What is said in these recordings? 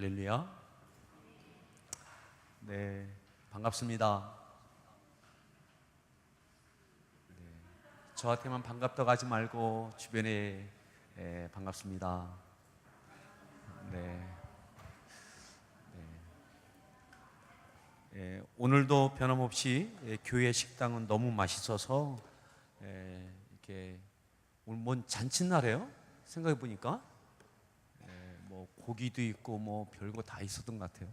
할렐루야. 네, 반갑습니다. 저한테만 반갑다고 하지 말고 주변에 반갑습니다. 네. 오늘도 변함없이 교회 식당은 너무 맛있어서 이렇게 오늘 뭔 잔칫날이에요? 생각해 보니까 뭐 고기도 있고 뭐 별거 다 있었던 것 같아요.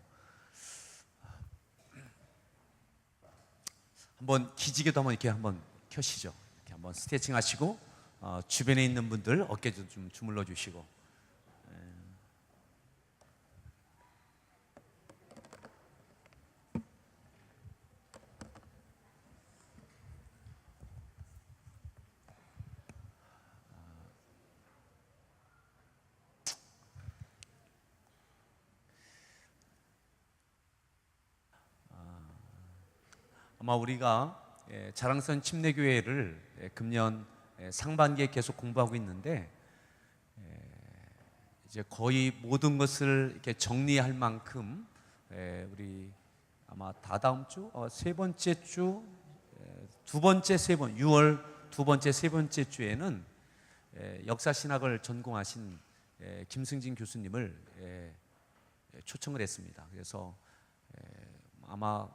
한번 기지개도 한번 이렇게 한번 켜시죠. 이렇게 한번 스트레칭 하시고 주변에 있는 분들 어깨 좀 주물러 주시고. 아마 우리가 자랑선 침례교회를 금년 상반기에 계속 공부하고 있는데 이제 거의 모든 것을 이렇게 정리할 만큼 우리 아마 다다음 주 세 번째 주 두 번째 세 번 6월 두 번째 세 번째 주에는 역사 신학을 전공하신 김승진 교수님을 초청을 했습니다. 그래서 아마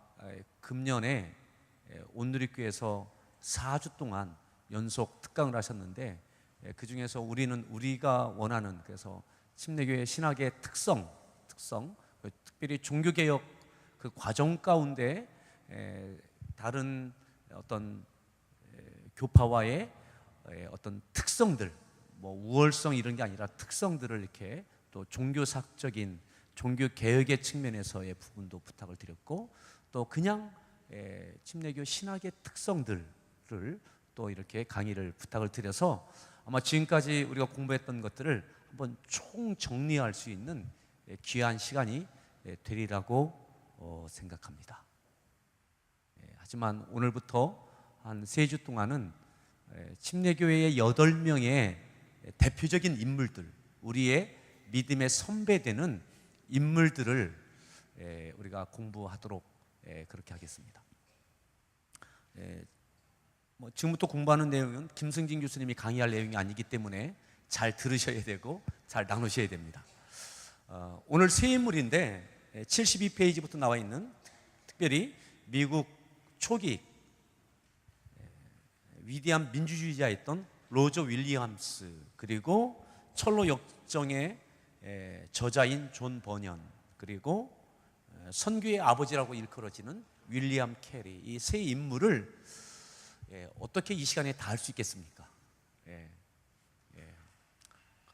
금년에 온누리교회에서 4주 동안 연속 특강을 하셨는데 그 중에서 우리가 원하는 그래서 침례교회 신학의 특성 특별히 종교개혁 그 과정 가운데 다른 어떤 교파와의 어떤 특성들 뭐 우월성 이런 게 아니라 특성들을 이렇게 또 종교사적인 종교개혁의 측면에서의 부분도 부탁을 드렸고 또 그냥 침례교 신학의 특성들을 또 이렇게 강의를 부탁을 드려서 아마 지금까지 우리가 공부했던 것들을 한번 총 정리할 수 있는 귀한 시간이 되리라고 생각합니다. 하지만 오늘부터 한 3주 동안은 침례교회의 8명의 대표적인 인물들, 우리의 믿음의 선배되는 인물들을 우리가 공부하도록 그렇게 하겠습니다. 뭐 지금부터 공부하는 내용은 김승진 교수님이 강의할 내용이 아니기 때문에 잘 들으셔야 되고 잘 나누셔야 됩니다. 오늘 새 인물인데 72페이지부터 나와 있는 특별히 미국 초기 위대한 민주주의자였던 로저 윌리엄스 그리고 철로 역정의 저자인 존 버년 그리고 선교의 아버지라고 일컬어지는 윌리엄 캐리 이 세 인물을 어떻게 이 시간에 다 할 수 있겠습니까?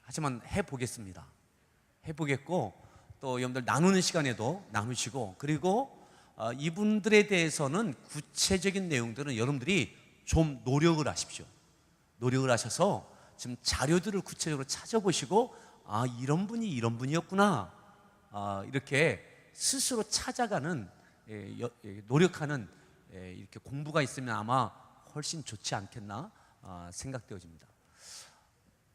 하지만 해보겠습니다. 해보겠고 또 여러분들 나누는 시간에도 나누시고 그리고 이분들에 대해서는 구체적인 내용들은 여러분들이 좀 노력을 하십시오. 노력을 하셔서 지금 자료들을 구체적으로 찾아보시고 이런 분이 이런 분이었구나 이렇게 스스로 찾아가는 노력하는 이렇게 공부가 있으면 아마 훨씬 좋지 않겠나 생각되어집니다.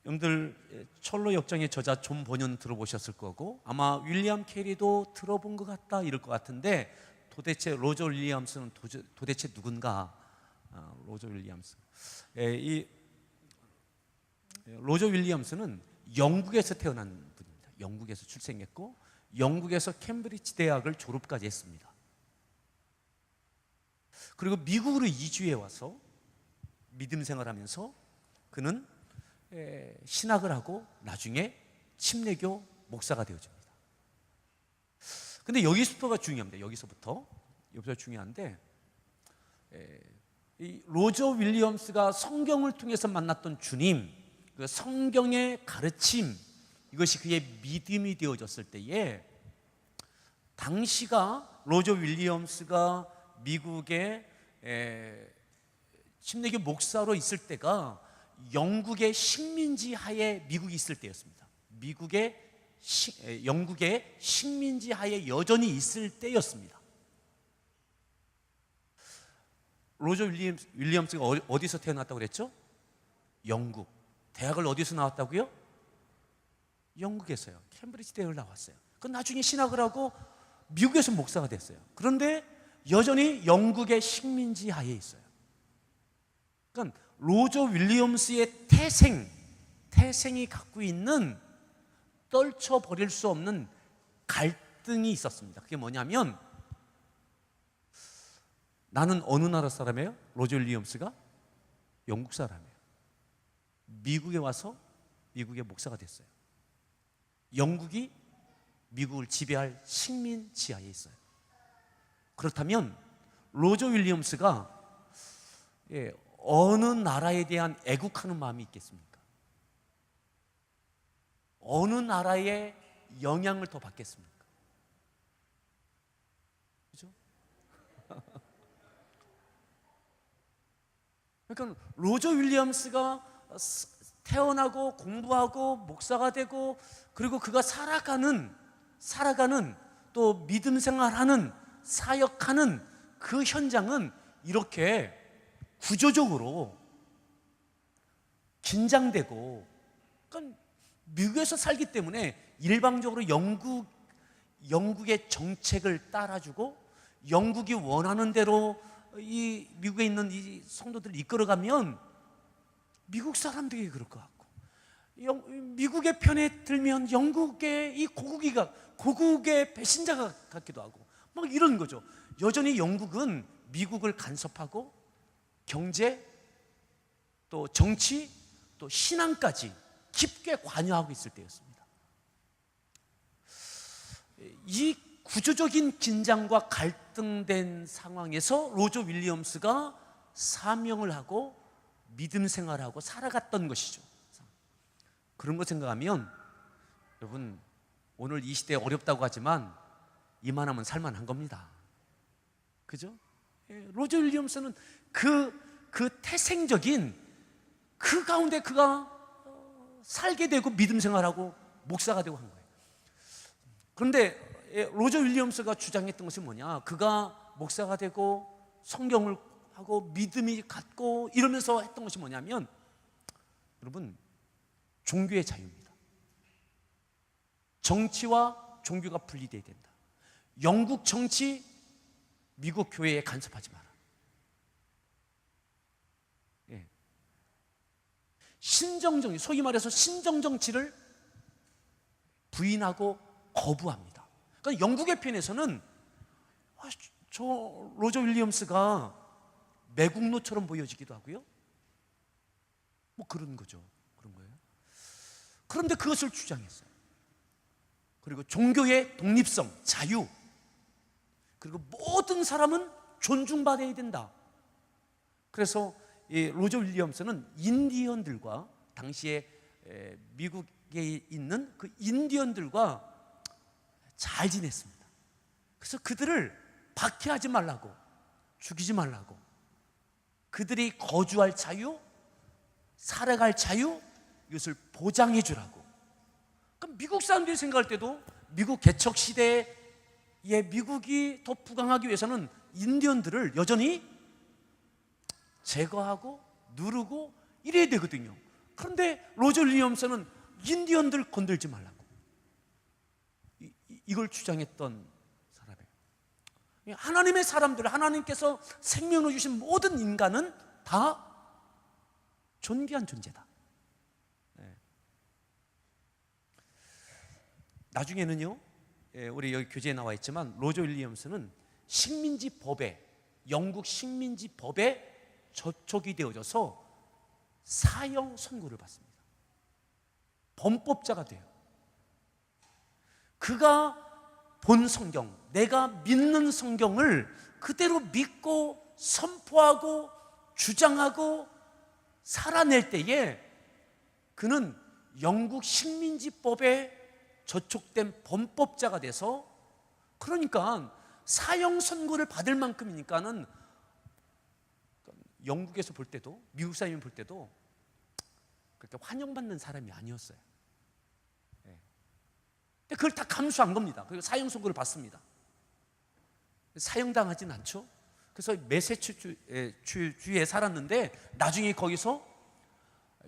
여러분들 철로 역정의 저자 존 버년 들어보셨을 거고 아마 윌리엄 캐리도 들어본 것 같다 이럴 것 같은데 도대체 로저 윌리엄스는 도대체 누군가? 로저 윌리엄스 이 로저 윌리엄스는 영국에서 태어난 분입니다. 영국에서 출생했고 영국에서 캠브리지 대학을 졸업까지 했습니다. 그리고 미국으로 이주해 와서 믿음 생활하면서 그는 신학을 하고 나중에 침례교 목사가 되어집니다. 근데 여기서부터가 중요합니다. 여기서부터 중요한데 이 로저 윌리엄스가 성경을 통해서 만났던 주님 그 성경의 가르침 이것이 그의 믿음이 되어졌을 때에 당시가 로저 윌리엄스가 미국의 침례교 목사로 있을 때가 영국의 식민지 하에 미국이 있을 때였습니다. 영국의 식민지 하에 여전히 있을 때였습니다. 로저 윌리엄스가 어디서 태어났다고 그랬죠? 영국. 대학을 어디서 나왔다고요? 영국에서요. 캠브리지 대학을 나왔어요. 그 나중에 신학을 하고 미국에서 목사가 됐어요. 그런데 여전히 영국의 식민지 하에 있어요. 그러니까 로저 윌리엄스의 태생이 갖고 있는 떨쳐버릴 수 없는 갈등이 있었습니다. 그게 뭐냐면, 나는 어느 나라 사람이에요? 로저 윌리엄스가 영국 사람이에요. 미국에 와서 미국의 목사가 됐어요. 영국이 미국을 지배할 식민 지하에 있어요. 그렇다면 로저 윌리엄스가 어느 나라에 대한 애국하는 마음이 있겠습니까? 어느 나라의 영향을 더 받겠습니까? 그죠? 그러니까 로저 윌리엄스가 태어나고 공부하고 목사가 되고, 그리고 그가 살아가는 또 믿음 생활하는, 사역하는 그 현장은 이렇게 구조적으로 긴장되고, 그러니까 미국에서 살기 때문에 일방적으로 영국의 정책을 따라주고, 영국이 원하는 대로 이 미국에 있는 이 성도들을 이끌어가면 미국 사람들이 그럴 것 같고, 미국의 편에 들면 영국의 이 고국의 배신자가 같기도 하고, 막 이런 거죠. 여전히 영국은 미국을 간섭하고 경제, 또 정치, 또 신앙까지 깊게 관여하고 있을 때였습니다. 이 구조적인 긴장과 갈등된 상황에서 로저 윌리엄스가 사명을 하고 믿음 생활하고 살아갔던 것이죠. 그런 거 생각하면, 여러분, 오늘 이 시대에 어렵다고 하지만 이만하면 살만한 겁니다. 그죠? 로저 윌리엄스는 그 태생적인 그 가운데 그가 살게 되고 믿음 생활하고 목사가 되고 한 거예요. 그런데 로저 윌리엄스가 주장했던 것이 뭐냐? 그가 목사가 되고 성경을 하고 믿음이 갖고 이러면서 했던 것이 뭐냐면, 여러분, 종교의 자유입니다. 정치와 종교가 분리되어야 된다. 영국 정치, 미국 교회에 간섭하지 마라. 신정정치, 소위 말해서 신정정치를 부인하고 거부합니다. 그러니까 영국의 편에서는 저 로저 윌리엄스가 매국노처럼 보여지기도 하고요. 뭐 그런 거죠. 그런 거예요. 그런데 그것을 주장했어요. 그리고 종교의 독립성, 자유, 그리고 모든 사람은 존중받아야 된다. 그래서 이 로저 윌리엄스는 인디언들과, 당시에 미국에 있는 그 인디언들과 잘 지냈습니다. 그래서 그들을 박해하지 말라고, 죽이지 말라고, 그들이 거주할 자유, 살아갈 자유, 이것을 보장해 주라고. 그럼 미국 사람들이 생각할 때도 미국 개척 시대에 미국이 더 부강하기 위해서는 인디언들을 여전히 제거하고 누르고 이래야 되거든요. 그런데 로저 윌리엄스는 인디언들 건들지 말라고, 이걸 주장했던 사람이에요. 하나님의 사람들, 하나님께서 생명을 주신 모든 인간은 다 존귀한 존재다. 나중에는요, 우리 여기 교재에 나와 있지만, 로저 윌리엄스는 식민지 법에, 영국 식민지 법에 저촉이 되어져서 사형 선고를 받습니다. 범법자가 돼요. 그가 본 성경, 내가 믿는 성경을 그대로 믿고 선포하고 주장하고 살아낼 때에 그는 영국 식민지법에 저촉된 범법자가 돼서, 그러니까 사형 선고를 받을 만큼이니까는 영국에서 볼 때도, 미국 사람이 볼 때도 그렇게 환영받는 사람이 아니었어요. 근데 그걸 다 감수한 겁니다. 그리고 사형 선고를 받습니다. 사형당하진 않죠. 그래서 매세추주에 살았는데, 나중에 거기서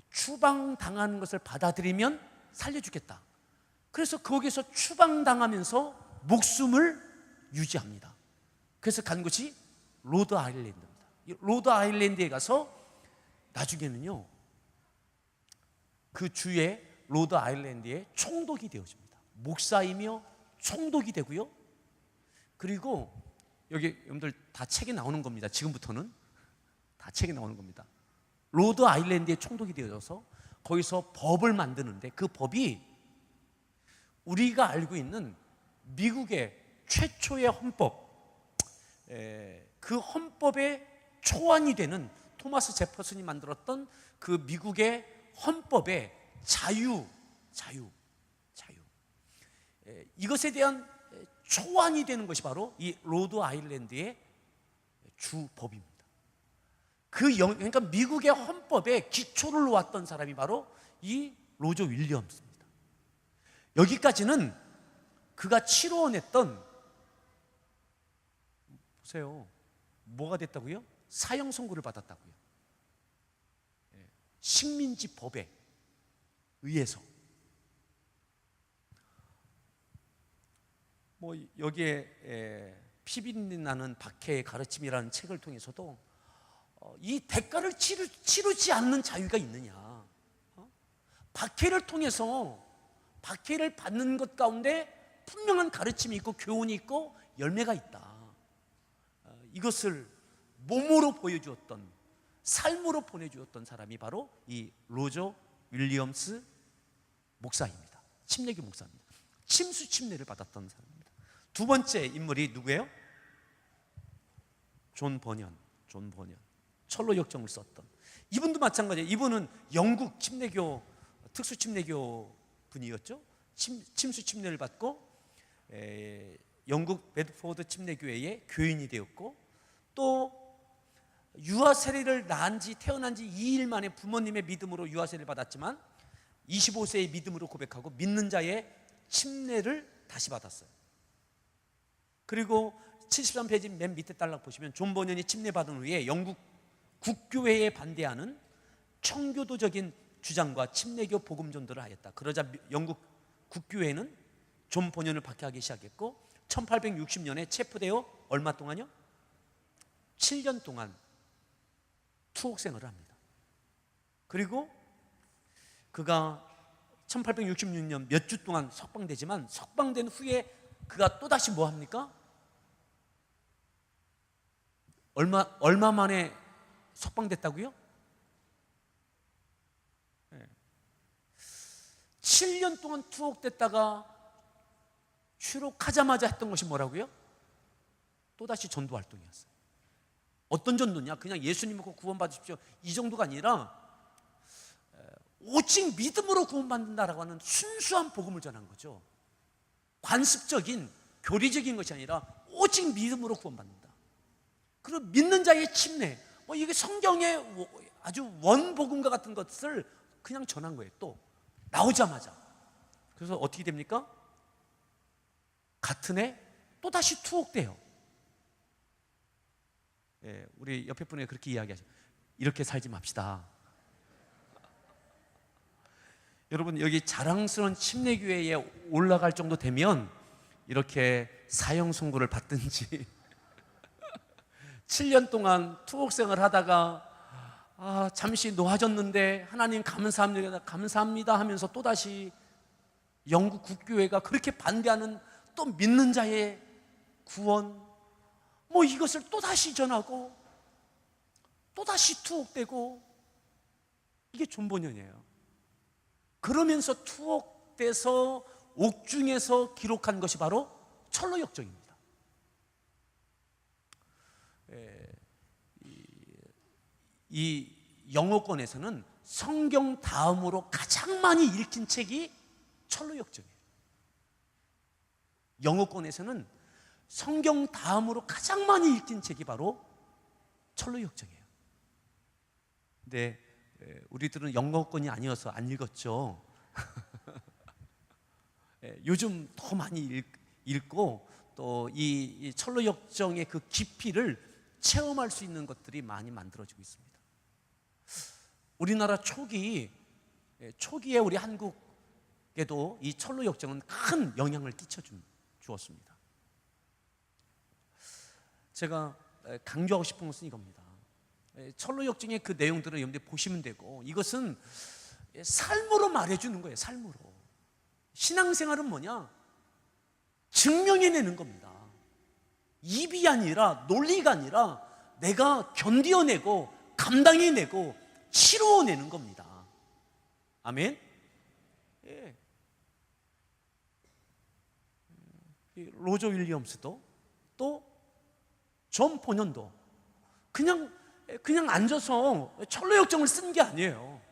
추방당하는 것을 받아들이면 살려주겠다. 그래서 거기서 추방당하면서 목숨을 유지합니다. 그래서 간 곳이 로드 아일랜드입니다. 로드 아일랜드에 가서 나중에는요, 그 주의 로드 아일랜드에 총독이 되어집니다. 목사이며 총독이 되고요. 그리고 여기 여러분들 다 책에 나오는 겁니다. 지금부터는 다 책에 나오는 겁니다. 로드 아일랜드의 총독이 되어져서 거기서 법을 만드는데, 그 법이 우리가 알고 있는 미국의 최초의 헌법, 그 헌법의 초안이 되는 토마스 제퍼슨이 만들었던 그 미국의 헌법의 자유, 이것에 대한 초안이 되는 것이 바로 이 로드 아일랜드의 주법입니다. 그러니까 미국의 헌법에 기초를 놓았던 사람이 바로 이 로저 윌리엄스입니다. 여기까지는 그가 치러냈던, 보세요, 뭐가 됐다고요? 사형 선고를 받았다고요. 식민지 법에 의해서. 뭐 여기에 피비 나는 박해의 가르침이라는 책을 통해서도 이 대가를 치르지 않는 자유가 있느냐, 박해를 통해서 박해를 받는 것 가운데 분명한 가르침이 있고 교훈이 있고 열매가 있다, 이것을 몸으로 보여주었던, 삶으로 보내주었던 사람이 바로 이 로저 윌리엄스 목사입니다. 침례교 목사입니다. 침수 침례를 받았던 사람입니다. 두 번째 인물이 누구예요? 존 버년. 철로 역정을 썼던 이분도 마찬가지예요. 이분은 영국 침례교, 특수 침례교 분이었죠. 침수 침례를 받고 영국 베드포드 침례교회의 교인이 되었고, 또 유아 세례를 태어난 지 2일 만에 부모님의 믿음으로 유아 세례를 받았지만 25세의 믿음으로 고백하고 믿는 자의 침례를 다시 받았어요. 그리고 73페이지 맨 밑에 딸락 보시면 존 버년이 침례받은 후에 영국 국교회에 반대하는 청교도적인 주장과 침례교 복음전도를 하였다. 그러자 영국 국교회는 존 버년을 박해하기 시작했고 1860년에 체포되어 얼마 동안요? 7년 동안 투옥 생활을 합니다. 그리고 그가 1866년 몇 주 동안 석방되지만, 석방된 후에 그가 또다시 뭐 합니까? 얼마 만에 석방됐다고요? 7년 동안 투옥됐다가 추록하자마자 했던 것이 뭐라고요? 또다시 전도 활동이었어요. 어떤 전도냐? 그냥 예수님 믿고 구원받으십시오, 이 정도가 아니라 오직 믿음으로 구원받는다라고 하는 순수한 복음을 전한 거죠. 관습적인 교리적인 것이 아니라 오직 믿음으로 구원받는다. 그리고 믿는 자의 침례, 이게 성경의 아주 원복음과 같은 것을 그냥 전한 거예요. 또 나오자마자. 그래서 어떻게 됩니까? 같은 해 또다시 투옥돼요. 우리 옆에 분이 그렇게 이야기하죠. 이렇게 살지 맙시다. 여러분, 여기 자랑스러운 침례교회에 올라갈 정도 되면 이렇게 사형 선고를 받든지 7년 동안 투옥생을 하다가 잠시 놓아졌는데 하나님 감사합니다 하면서 또다시 영국 국교회가 그렇게 반대하는 또 믿는 자의 구원, 이것을 또다시 전하고 또다시 투옥되고, 이게 존 버년이에요. 그러면서 투옥돼서 옥중에서 기록한 것이 바로 철로 역정입니다. 이 영어권에서는 성경 다음으로 가장 많이 읽힌 책이 철로 역정이에요. 영어권에서는 성경 다음으로 가장 많이 읽힌 책이 바로 철로 역정이에요. 근데 우리들은 영어권이 아니어서 안 읽었죠. 요즘 더 많이 읽고 또 이 철로 역정의 그 깊이를 체험할 수 있는 것들이 많이 만들어지고 있습니다. 우리나라 초기에 우리 한국 미국에도 이 철로 역정은 큰 영향을 주었습니다. 제가 강조하고 싶은 것은 이겁니다. 철로 역정의 그 내용들을 여러분들이 보시면 되고, 이것은 삶으로 말해주는 거예요. 삶으로. 신앙생활은 뭐냐? 증명해내는 겁니다. 입이 아니라, 논리가 아니라 내가 견디어내고 감당해내고 치루어내는 겁니다. 아멘. 예. 로저 윌리엄스도 또 존 보년도 그냥 앉아서 철로 역정을 쓴 게 아니에요.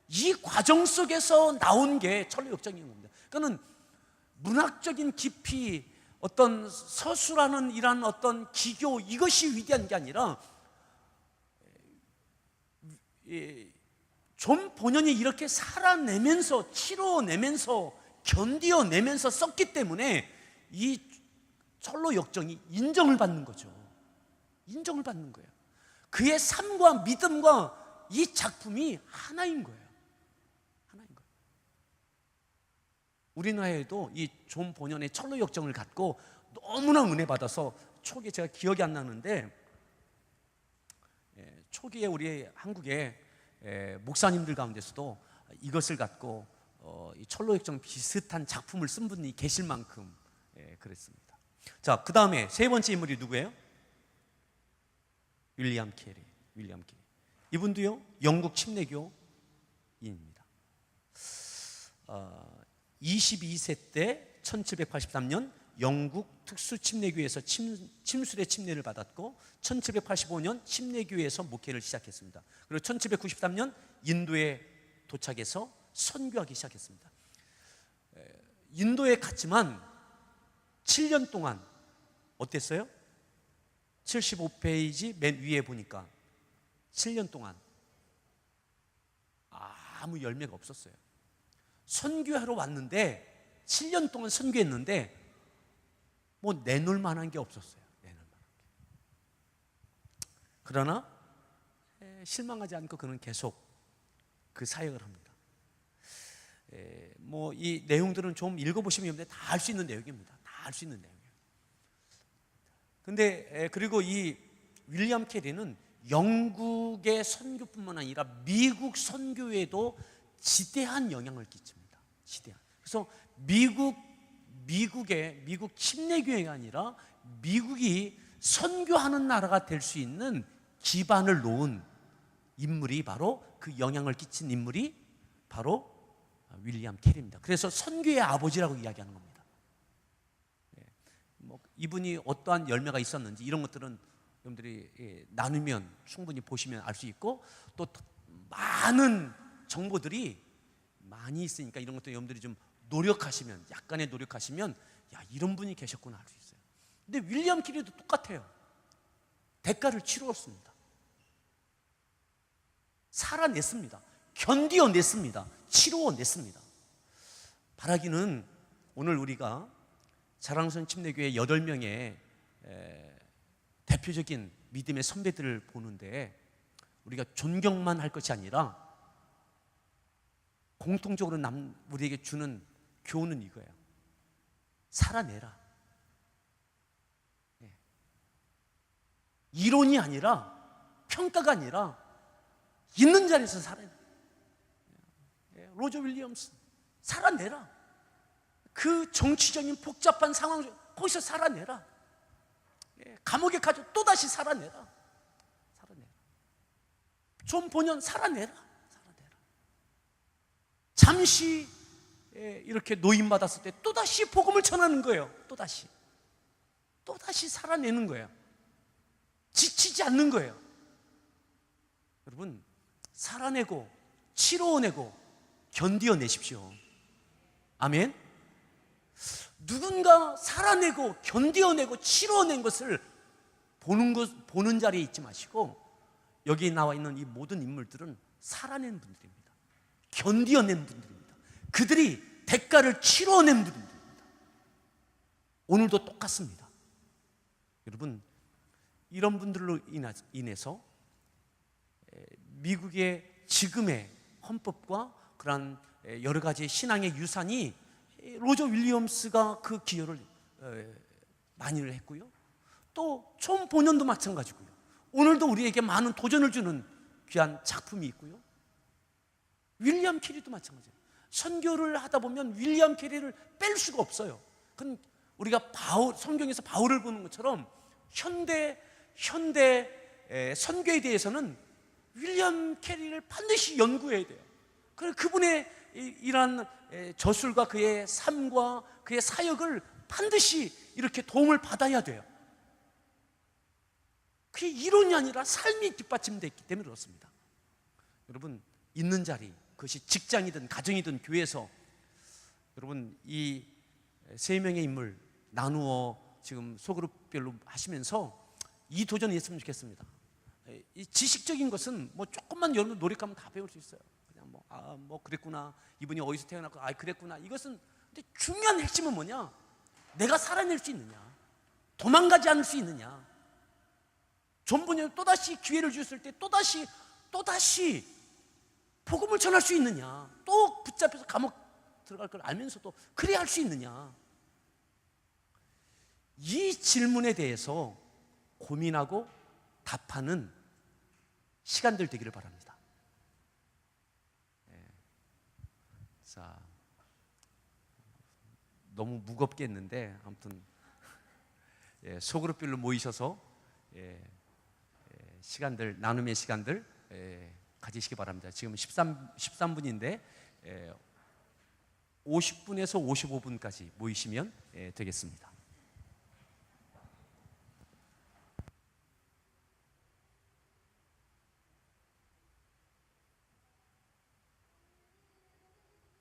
이 과정 속에서 나온 게 철로 역정인 겁니다. 그러니까는 문학적인 깊이, 어떤 서술하는 이런 어떤 기교, 이것이 위대한 게 아니라 존 본연이 이렇게 살아내면서, 치러내면서, 견디어내면서 썼기 때문에 이 철로 역정이 인정을 받는 거죠. 인정을 받는 거예요. 그의 삶과 믿음과 이 작품이 하나인 거예요. 하나인 거예요. 우리나라에도 이 존 본연의 철로 역정을 갖고 너무나 은혜 받아서, 초기에 제가 기억이 안 나는데, 초기에 우리 한국의 목사님들 가운데서도 이것을 갖고 이 철로 역정 비슷한 작품을 쓴 분이 계실 만큼 그랬습니다. 자, 그 다음에 세 번째 인물이 누구예요? 윌리엄 캐리. 이분도요, 영국 침례교인입니다. 22세 때 1783년 영국 특수 침례교회에서 침술의 침례를 받았고, 1785년 침례교회에서 목회를 시작했습니다. 그리고 1793년 인도에 도착해서 선교하기 시작했습니다. 인도에 갔지만 7년 동안 어땠어요? 75페이지 맨 위에 보니까 7년 동안 아무 열매가 없었어요. 선교하러 왔는데 7년 동안 선교했는데 뭐 내놓을 만한 게 없었어요. 내놓을 만한 게. 그러나 실망하지 않고 그는 계속 그 사역을 합니다. 뭐 이 내용들은 좀 읽어보시면 다 알 수 있는 내용입니다. 다 알 수 있는 내용이에요. 근데 그리고 이 윌리엄 캐리는 영국의 선교뿐만 아니라 미국 선교에도 지대한 영향을 끼칩니다. 지대한. 그래서 미국 침례교회가 아니라 미국이 선교하는 나라가 될 수 있는 기반을 놓은 인물이, 바로 그 영향을 끼친 인물이 바로 윌리엄 캐리입니다. 그래서 선교의 아버지라고 이야기하는 겁니다. 뭐 이분이 어떠한 열매가 있었는지 이런 것들은 여러분들이 나누면 충분히 보시면 알 수 있고, 또 많은 정보들이 많이 있으니까 이런 것도 여러분들이 좀 노력하시면, 약간의 노력하시면, 야, 이런 분이 계셨구나 알 수 있어요. 근데 윌리엄 캐리도 똑같아요. 대가를 치루었습니다. 살아냈습니다. 견디어냈습니다. 치루어냈습니다. 바라기는 오늘 우리가 자랑선 침례교회 8명의 대표적인 믿음의 선배들을 보는데, 우리가 존경만 할 것이 아니라 공통적으로 우리에게 주는 교훈은 이거예요. 살아내라. 이론이 아니라, 평가가 아니라 있는 자리에서 살아내라. 로저 윌리엄스, 살아내라. 그 정치적인 복잡한 상황 중 거기서 살아내라. 감옥에 가서 또다시 살아내라. 존 본연 살아내라. 잠시 이렇게 노임받았을 때 또다시 복음을 전하는 거예요. 또다시 살아내는 거예요. 지치지 않는 거예요. 여러분, 살아내고 치러내고 견디어내십시오. 아멘. 누군가 살아내고 견디어내고 치러낸 것을 보는 자리에 있지 마시고, 여기 나와 있는 이 모든 인물들은 살아낸 분들입니다. 견디어낸 분들입니다. 그들이 대가를 치러낸 분들입니다. 오늘도 똑같습니다. 여러분, 이런 분들로 인해서 미국의 지금의 헌법과 그러한 여러 가지 신앙의 유산이 로저 윌리엄스가 그 기여를 많이 했고요. 또 존 보년도 마찬가지고요. 오늘도 우리에게 많은 도전을 주는 귀한 작품이 있고요. 윌리엄 캐리도 마찬가지예요. 선교를 하다 보면 윌리엄 캐리를 뺄 수가 없어요. 그건 우리가 성경에서 바울을 보는 것처럼 현대 선교에 대해서는 윌리엄 캐리를 반드시 연구해야 돼요. 그분의 이러한 저술과 그의 삶과 그의 사역을 반드시 이렇게 도움을 받아야 돼요. 그게 이론이 아니라 삶이 뒷받침되어 있기 때문에 그렇습니다. 여러분, 있는 자리, 그것이 직장이든 가정이든 교회에서 여러분 이 세 명의 인물 나누어 지금 소그룹별로 하시면서 이 도전이 있으면 좋겠습니다. 이 지식적인 것은 뭐 조금만 여러분 노력하면 다 배울 수 있어요. 그냥 뭐 그랬구나, 이분이 어디서 태어났고 그랬구나. 이것은 근데 중요한 핵심은 뭐냐? 내가 살아낼 수 있느냐, 도망가지 않을 수 있느냐. 존버는 또다시 기회를 주셨을 때 또다시 복음을 전할 수 있느냐, 또 붙잡혀서 감옥 들어갈 걸 알면서도 그래야 할 수 있느냐. 이 질문에 대해서 고민하고 답하는 시간들 되기를 바랍니다. 자, 너무 무겁게 했는데 아무튼 소그룹별로 모이셔서 시간들, 나눔의 시간들 가지시기 바랍니다. 지금 13분인데 50분에서 55분까지 모이시면 되겠습니다.